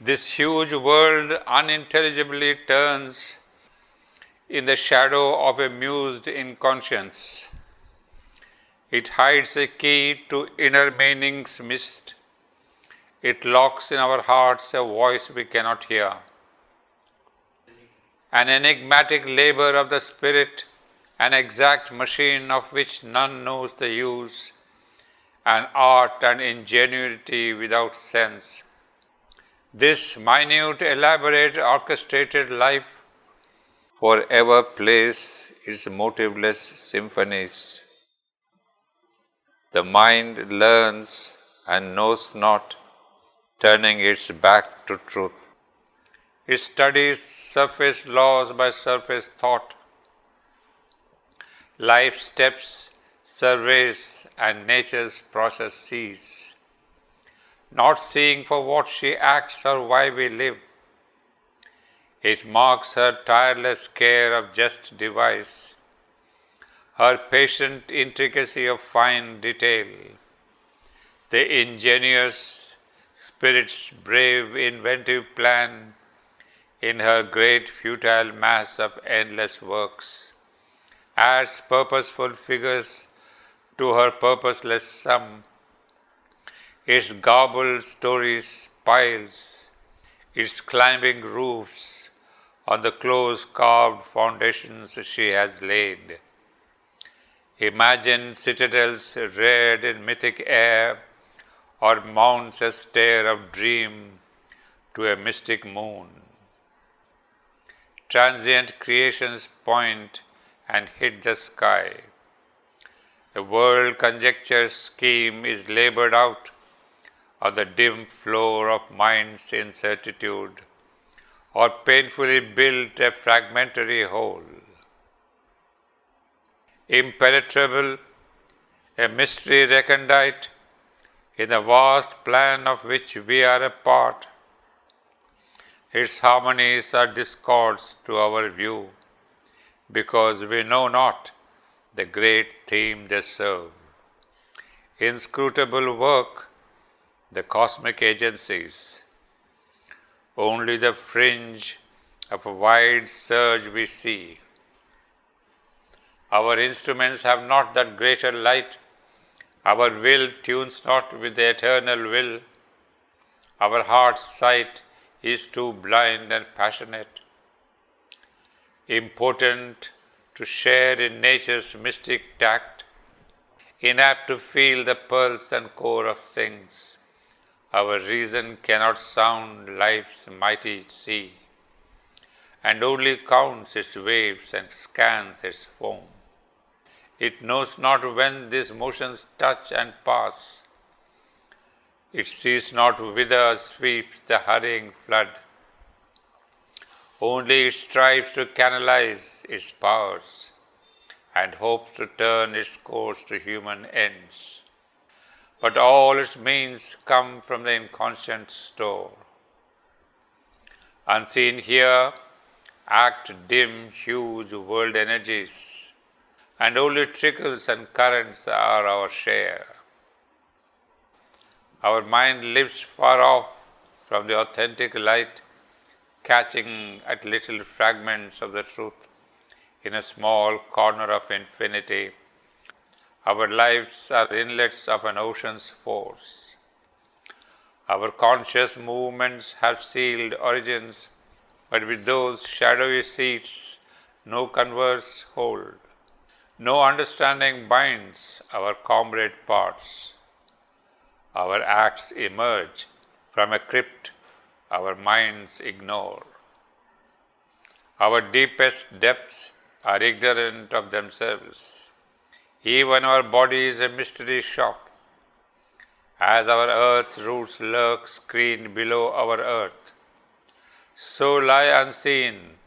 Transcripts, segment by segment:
This huge world unintelligibly turns in the shadow of a mused inconscience. It hides a key to inner meaning's mist. It locks in our hearts a voice we cannot hear. An enigmatic labor of the spirit, an exact machine of which none knows the use, an art and ingenuity without sense. This minute, elaborate, orchestrated life forever plays its motiveless symphonies. The mind learns and knows not, turning its back to truth. It studies surface laws by surface thought. Life steps, surveys, and nature's process sees, not seeing for what she acts or why we live. It marks her tireless care of just device, her patient intricacy of fine detail, the ingenious spirit's brave inventive plan in her great futile mass of endless works, adds purposeful figures to her purposeless sum. Its garbled stories piles, its climbing roofs on the close carved foundations she has laid. Imagine citadels reared in mythic air, or mounts a stair of dream to a mystic moon. Transient creations point and hit the sky. A world conjecture scheme is labored out on the dim floor of mind's incertitude, or painfully built a fragmentary whole. Impenetrable, a mystery recondite, in the vast plan of which we are a part. Its harmonies are discords to our view, because we know not the great theme they serve. Inscrutable work, the cosmic agencies. Only the fringe of a wide surge we see. Our instruments have not that greater light. Our will tunes not with the eternal will. Our heart's sight is too blind and passionate. Impotent to share in nature's mystic tact, inapt to feel the pulse and core of things, our reason cannot sound life's mighty sea, and only counts its waves and scans its foam. It knows not when these motions touch and pass. It sees not whither sweeps the hurrying flood. Only it strives to canalize its powers and hopes to turn its course to human ends. But all its means come from the inconscient store. Unseen here act dim, huge world energies, and only trickles and currents are our share. Our mind lives far off from the authentic light, catching at little fragments of the truth in a small corner of infinity. Our lives are inlets of an ocean's force. Our conscious movements have sealed origins, but with those shadowy seats no converse hold. No understanding binds our comrade parts. Our acts emerge from a crypt our minds ignore. Our deepest depths are ignorant of themselves. Even our body is a mystery shop. As our earth's roots lurk screened below our earth, so lie unseen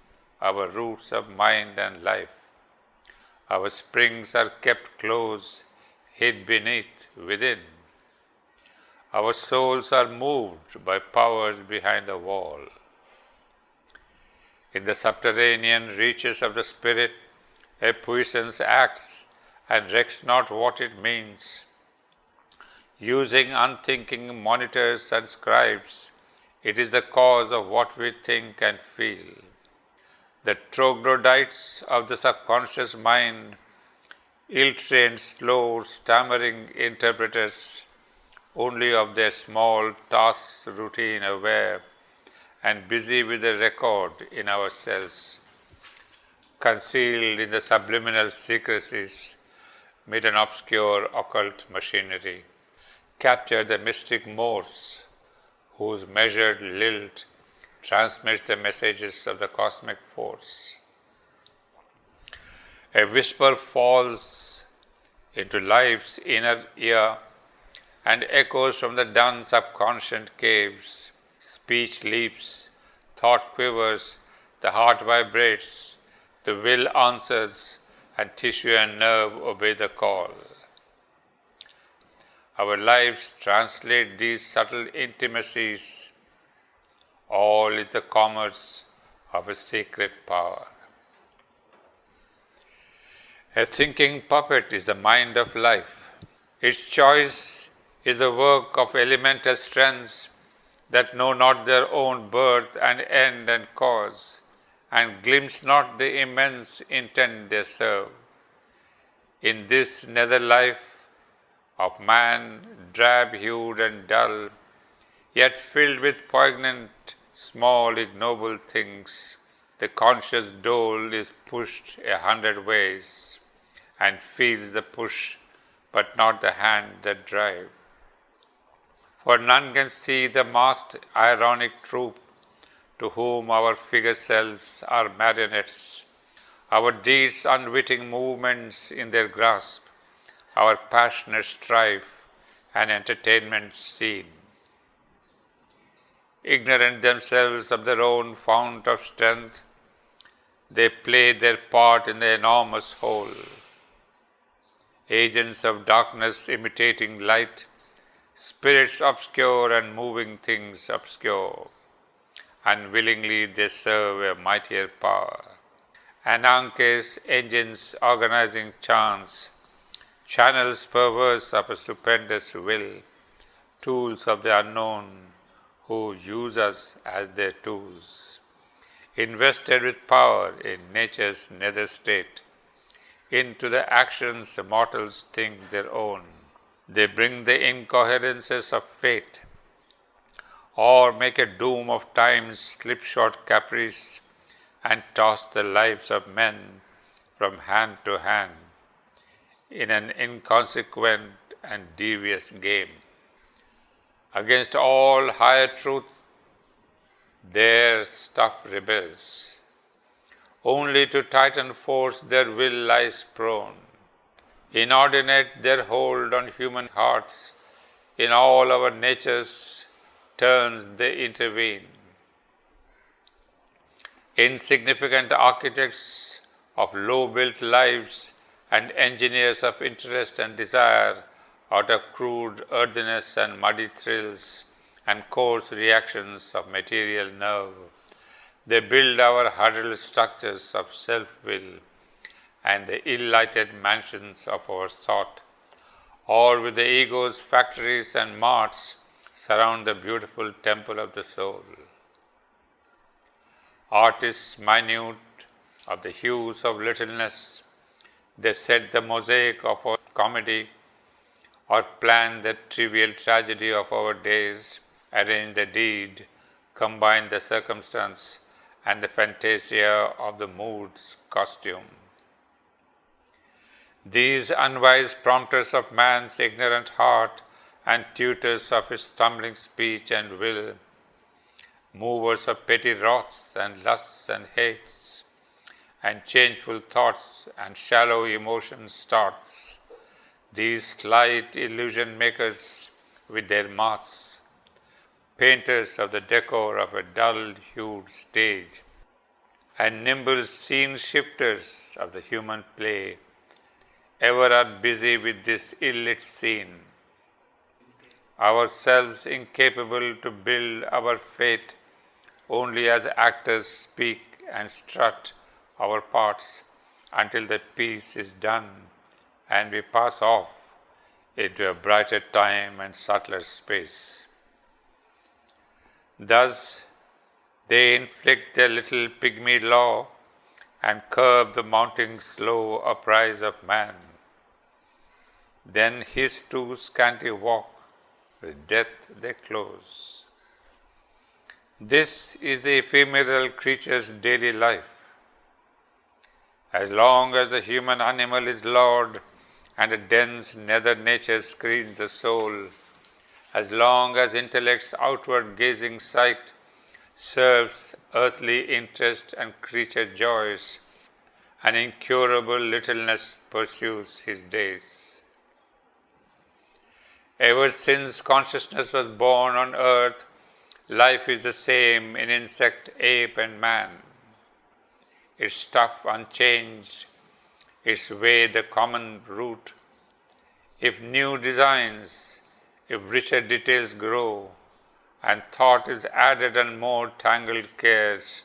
our roots of mind and life. Our springs are kept close, hid beneath, within. Our souls are moved by powers behind the wall. In the subterranean reaches of the spirit, a puissance acts and recks not what it means. Using unthinking monitors and scribes, It is the cause of what we think and feel. The troglodytes of the subconscious mind, ill-trained, slow, stammering interpreters, only of their small tasks, routine aware, and busy with the record in ourselves, concealed in the subliminal secrecies, mid an obscure occult machinery, capture the mystic Morse, whose measured lilt transmits the messages of the cosmic force. A whisper falls into life's inner ear and echoes from the dun subconscious caves. Speech leaps, thought quivers, the heart vibrates, the will answers, and tissue and nerve obey the call. Our lives translate these subtle intimacies. All is the commerce of a secret power. A thinking puppet is the mind of life. Its choice is the work of elemental strengths that know not their own birth and end and cause, and glimpse not the immense intent they serve. In this nether life of man, drab-hued and dull, yet filled with poignant, small, ignoble things, the conscious dole is pushed 100 ways, and feels the push, but not the hand that drive. For none can see the masked, ironic troop, to whom our figure selves are marionettes, our deeds unwitting movements in their grasp, our passionate strife and entertainment scene. Ignorant themselves of their own fount of strength, they play their part in the enormous whole. Agents of darkness imitating light, spirits obscure and moving things obscure. Unwillingly they serve a mightier power. Ananke's engines organizing chance, channels perverse of a stupendous will, tools of the unknown who use us as their tools. Invested with power in nature's nether state, into the actions mortals think their own, they bring the incoherences of fate, or make a doom of time's slipshod caprice, and toss the lives of men from hand to hand in an inconsequent and devious game. Against all higher truth, their stuff rebels. Only to tighten force their will lies prone. Inordinate their hold on human hearts, in all our natures turns they intervene. Insignificant architects of low-built lives and engineers of interest and desire out of crude earthiness and muddy thrills and coarse reactions of material nerve, they build our huddled structures of self-will and the ill-lighted mansions of our thought, or with the ego's factories and marts surround the beautiful temple of the soul. Artists minute of the hues of littleness, they set the mosaic of our comedy, or plan the trivial tragedy of our days, arrange the deed, combine the circumstance and the fantasia of the mood's costume. These unwise prompters of man's ignorant heart and tutors of his stumbling speech and will, movers of petty wraths and lusts and hates, and changeful thoughts and shallow emotion starts, these slight illusion makers with their masks, painters of the decor of a dull-hued stage, and nimble scene shifters of the human play, ever are busy with this ill-lit scene, ourselves incapable to build our fate, only as actors speak and strut our parts until the piece is done and we pass off into a brighter time and subtler space. Thus they inflict their little pygmy law and curb the mounting slow uprise of man. Then his too scanty walk with death they close. This is the ephemeral creature's daily life. As long as the human animal is lord and a dense nether nature screens the soul, as long as intellect's outward gazing sight serves earthly interest and creature joys, an incurable littleness pursues his days. Ever since consciousness was born on earth, life is the same in insect, ape, and man. Its stuff unchanged, its way the common root. If new designs, if richer details grow, and thought is added and more tangled cares,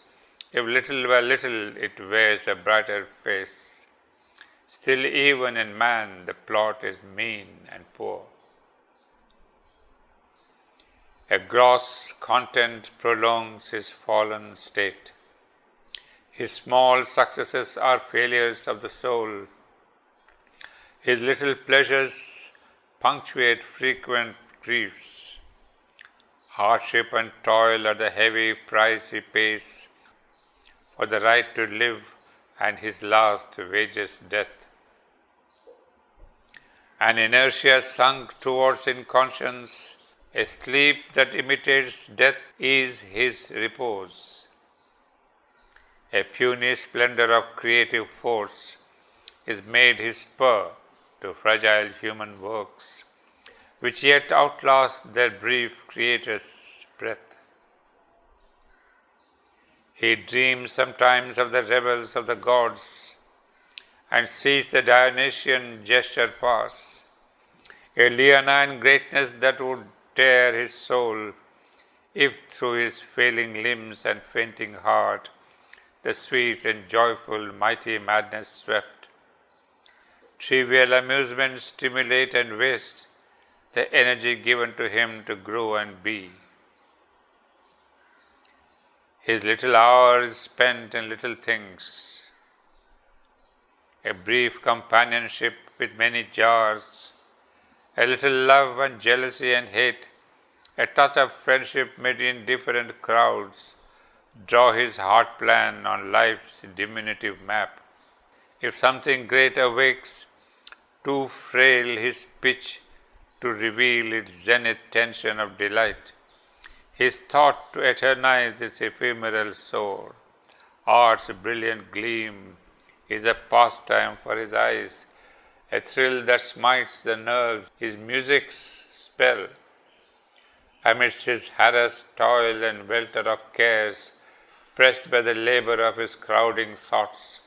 if little by little it wears a brighter face, still even in man the plot is mean and poor. A gross content prolongs his fallen state. His small successes are failures of the soul. His little pleasures punctuate frequent griefs. Hardship and toil are the heavy price he pays for the right to live, and his last wages death. An inertia sunk towards inconscience, a sleep that imitates death is his repose. A puny splendor of creative force is made his spur to fragile human works, which yet outlast their brief creator's breath. He dreams sometimes of the rebels of the gods and sees the Dionysian gesture pass, a leonine greatness that would tear his soul if through his failing limbs and fainting heart the sweet and joyful mighty madness swept. Trivial amusements stimulate and waste the energy given to him to grow and be. His little hours spent in little things, a brief companionship with many jars, a little love and jealousy and hate, a touch of friendship made in different crowds, draw his heart plan on life's diminutive map. If something great awakes, too frail his pitch to reveal its zenith tension of delight, his thought to eternize its ephemeral soar. Art's brilliant gleam is a pastime for his eyes, a thrill that smites the nerves, his music's spell. Amidst his harassed toil and welter of cares, pressed by the labor of his crowding thoughts,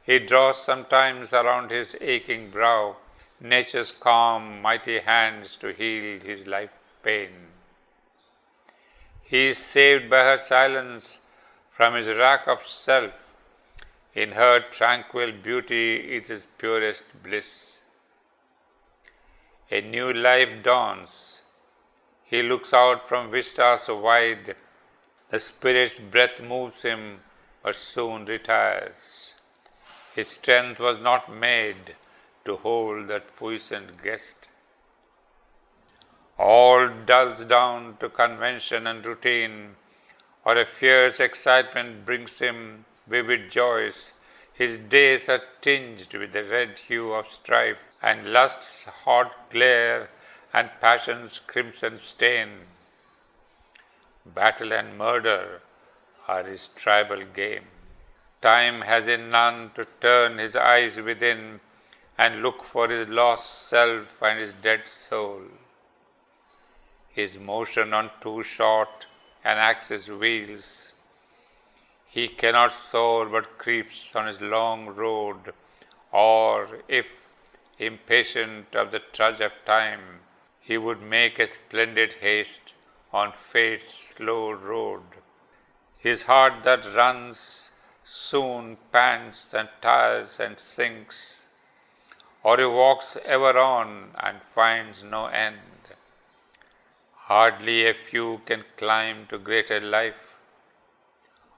he draws sometimes around his aching brow nature's calm, mighty hands to heal his life pain. He is saved by her silence from his rack of self. In her tranquil beauty is his purest bliss. A new life dawns. He looks out from vistas wide. The Spirit's breath moves him, but soon retires. His strength was not made to hold that puissant guest. All dulls down to convention and routine, or a fierce excitement brings him vivid joys. His days are tinged with the red hue of strife, and lust's hot glare and passion's crimson stain. Battle and murder are his tribal game. Time has in none to turn his eyes within and look for his lost self and his dead soul. His motion on too short an axe's wheels, he cannot soar but creeps on his long road, or if, impatient of the trudge of time, he would make a splendid haste on fate's slow road. His heart that runs soon pants and tires and sinks, or he walks ever on and finds no end. Hardly a few can climb to greater life,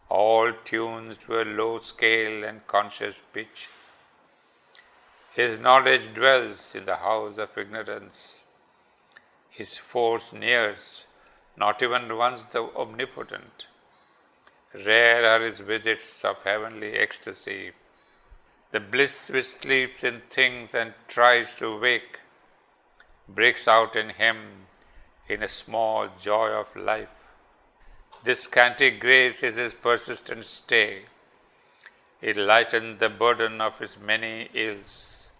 all tuned to a low scale and conscious pitch. His knowledge dwells in the house of ignorance. His force nears not even once the omnipotent. Rare are his visits of heavenly ecstasy. The bliss which sleeps in things and tries to wake breaks out in him in a small joy of life. This scanty grace is his persistent stay. It lightens the burden of his many ills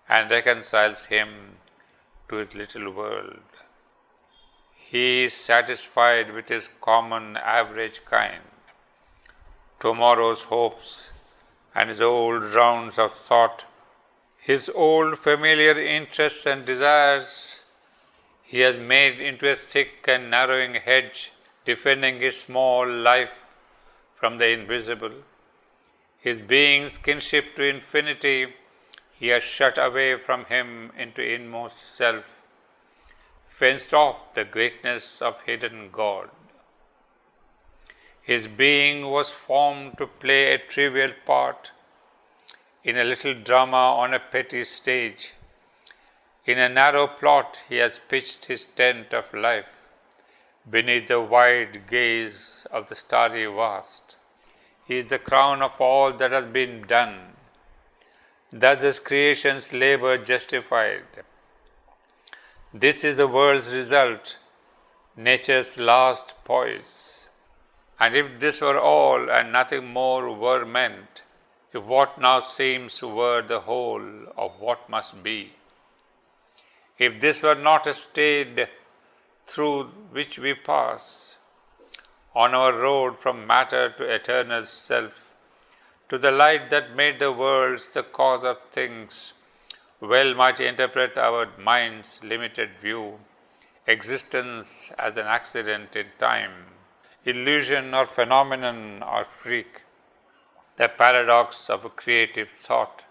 and reconciles him to his little world. He is satisfied with his common average kind, tomorrow's hopes and his old rounds of thought, his old familiar interests and desires. He has made into a thick and narrowing hedge, defending his small life from the invisible. His being's kinship to infinity he has shut away from him into inmost self, fenced off the greatness of hidden God. His being was formed to play a trivial part in a little drama on a petty stage. In a narrow plot he has pitched his tent of life beneath the wide gaze of the starry vast. He is the crown of all that has been done. Thus is creation's labor justified. This is the world's result, nature's last poise. And if this were all and nothing more were meant, if what now seems were the whole of what must be, if this were not a stage through which we pass, on our road from matter to eternal self, to the light that made the worlds the cause of things, well might interpret our mind's limited view, existence as an accident in time, illusion or phenomenon or freak, the paradox of a creative thought,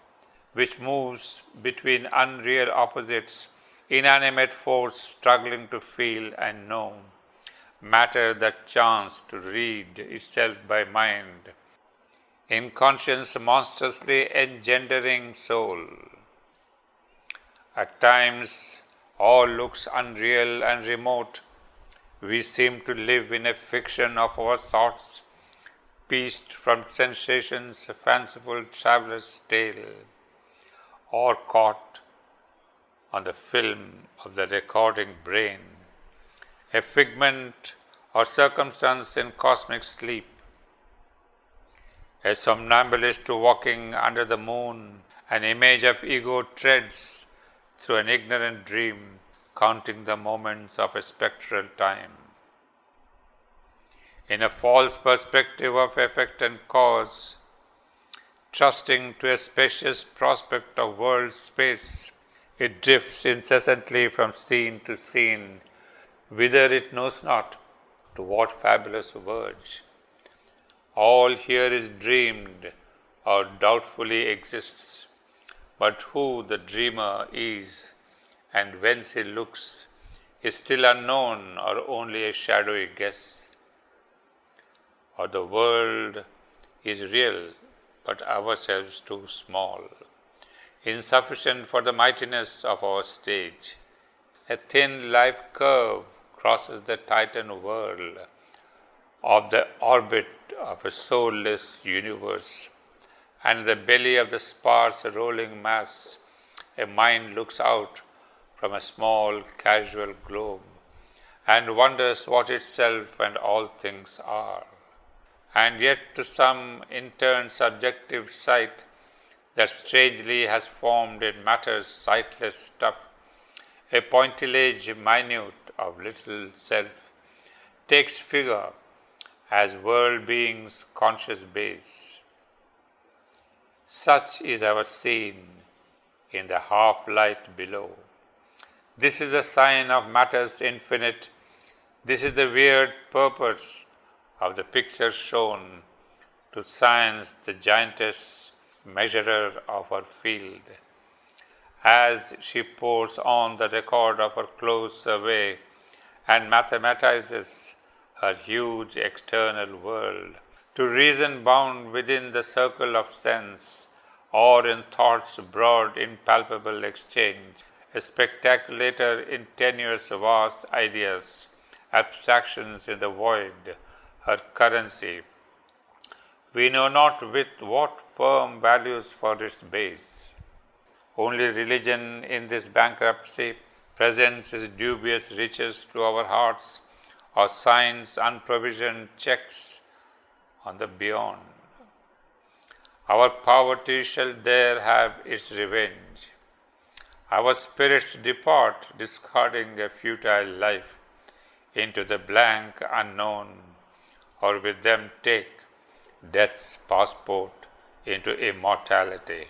which moves between unreal opposites, inanimate force struggling to feel and know, matter that chanced to read itself by mind, in conscience monstrously engendering soul. At times all looks unreal and remote. We seem to live in a fiction of our thoughts, pieced from sensations, a fanciful traveller's tale, or caught on the film of the recording brain, a figment or circumstance in cosmic sleep. A somnambulist walking under the moon, an image of ego treads through an ignorant dream, counting the moments of a spectral time. In a false perspective of effect and cause, trusting to a spacious prospect of world space, it drifts incessantly from scene to scene, whither it knows not, to what fabulous verge. All here is dreamed or doubtfully exists, but who the dreamer is and whence he looks is still unknown or only a shadowy guess. Or the world is real, but ourselves too small, insufficient for the mightiness of our stage. A thin life curve crosses the Titan world of the orbit of a soulless universe, and in the belly of the sparse rolling mass, a mind looks out from a small casual globe and wonders what itself and all things are. And yet to some interned subjective sight that strangely has formed in matter's sightless stuff, a pointillage minute of little self takes figure as world being's conscious base. Such is our scene in the half-light below. This is the sign of matter's infinite. This is the weird purpose of the picture shown to science, the giantess measurer of her field. As she pours on the record of her close survey and mathematizes her huge external world, to reason bound within the circle of sense, or in thought's broad impalpable exchange, a speculator in tenuous vast ideas, abstractions in the void, her currency. We know not with what firm values for its base. Only religion in this bankruptcy presents its dubious riches to our hearts, or signs unprovisioned checks on the beyond. Our poverty shall there have its revenge. Our spirits depart, discarding a futile life, into the blank unknown, or with them take death's passport into immortality.